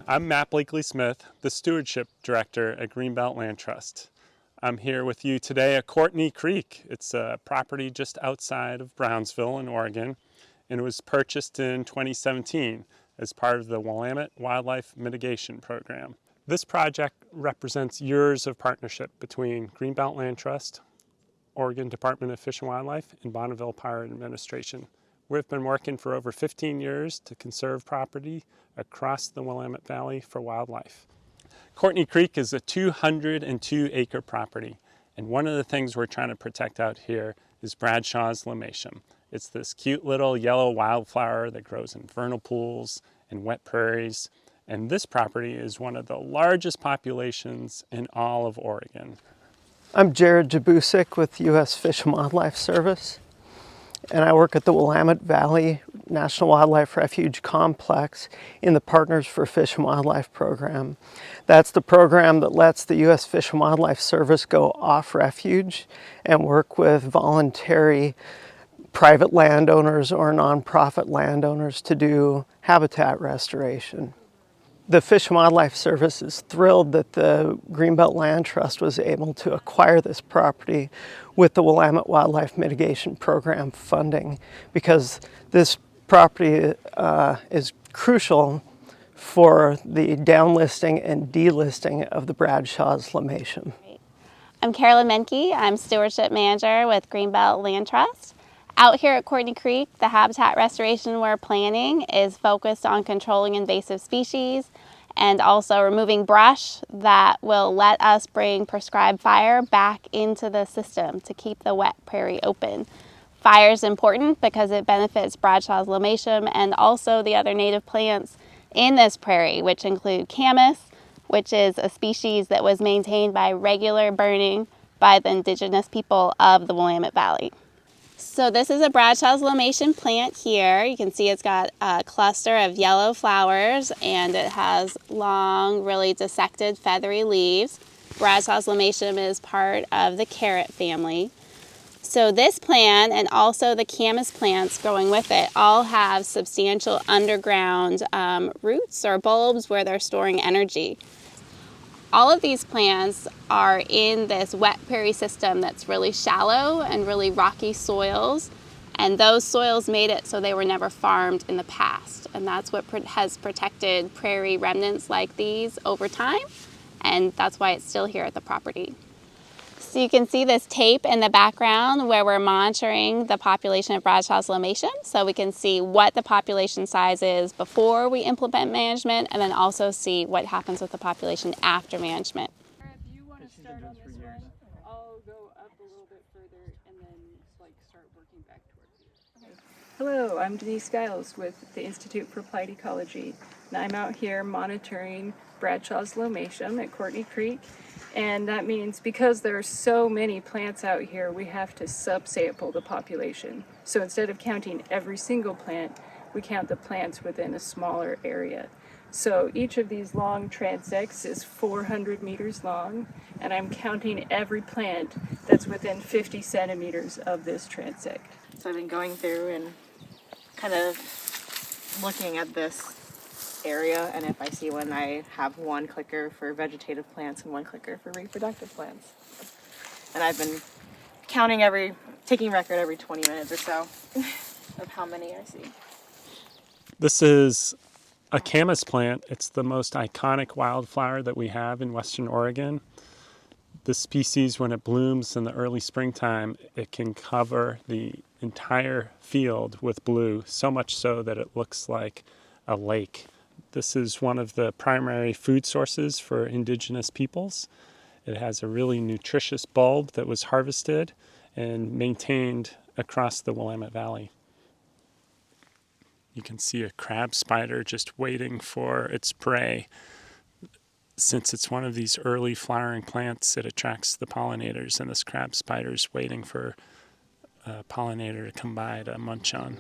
I'm Matt Blakely-Smith, the Stewardship Director at Greenbelt Land Trust. I'm here with you today at Courtney Creek. It's a property just outside of Brownsville in Oregon, and it was purchased in 2017 as part of the Willamette Wildlife Mitigation Program. This project represents years of partnership between Greenbelt Land Trust, Oregon Department of Fish and Wildlife, and Bonneville Power Administration. We've been working for over 15 years to conserve property across the Willamette Valley for wildlife. Courtney Creek is a 202-acre property, and one of the things we're trying to protect out here is Bradshaw's lomatium. It's this cute little yellow wildflower that grows in vernal pools and wet prairies, and this property is one of the largest populations in all of Oregon. I'm Jared Jabusik with U.S. Fish and Wildlife Service, and I work at the Willamette Valley National Wildlife Refuge Complex in the Partners for Fish and Wildlife program. That's the program that lets the U.S. Fish and Wildlife Service go off refuge and work with voluntary private landowners or nonprofit landowners to do habitat restoration. The Fish and Wildlife Service is thrilled that the Greenbelt Land Trust was able to acquire this property with the Willamette Wildlife Mitigation Program funding, because this property is crucial for the downlisting and delisting of the Bradshaw's lomatium. I'm Carolyn Menke. I'm Stewardship Manager with Greenbelt Land Trust. Out here at Courtney Creek, the habitat restoration we're planning is focused on controlling invasive species and also removing brush that will let us bring prescribed fire back into the system to keep the wet prairie open. Fire is important because it benefits Bradshaw's lomatium and also the other native plants in this prairie, which include camas, which is a species that was maintained by regular burning by the indigenous people of the Willamette Valley. So this is a Bradshaw's lomatium plant here. You can see it's got a cluster of yellow flowers and it has long, really dissected, feathery leaves. Bradshaw's lomatium is part of the carrot family. So this plant and also the camas plants growing with it all have substantial underground roots or bulbs where they're storing energy. All of these plants are in this wet prairie system that's really shallow and really rocky soils, and those soils made it so they were never farmed in the past, and that's what has protected prairie remnants like these over time, and that's why it's still here at the property. So you can see this tape in the background where we're monitoring the population of Bradshaw's lomatium, so we can see what the population size is before we implement management, and then also see what happens with the population after management. If you want to start on this one, I'll go up a little bit further and then start working back towards you. Okay. Hello, I'm Denise Giles with the Institute for Applied Ecology, and I'm out here monitoring Bradshaw's lomatium at Courtney Creek. And that means because there are so many plants out here, we have to subsample the population. So instead of counting every single plant, we count the plants within a smaller area. So each of these long transects is 400 meters long, and I'm counting every plant that's within 50 centimeters of this transect. So I've been going through and kind of looking at this area, and if I see when I have one clicker for vegetative plants and one clicker for reproductive plants. And I've been taking record every 20 minutes or so of how many I see. This is a camas plant. It's the most iconic wildflower that we have in Western Oregon. This species, when it blooms in the early springtime, it can cover the entire field with blue, so much so that it looks like a lake. This is one of the primary food sources for indigenous peoples. It has a really nutritious bulb that was harvested and maintained across the Willamette Valley. You can see a crab spider just waiting for its prey. Since it's one of these early flowering plants, it attracts the pollinators, and this crab spider is waiting for a pollinator to come by to munch on.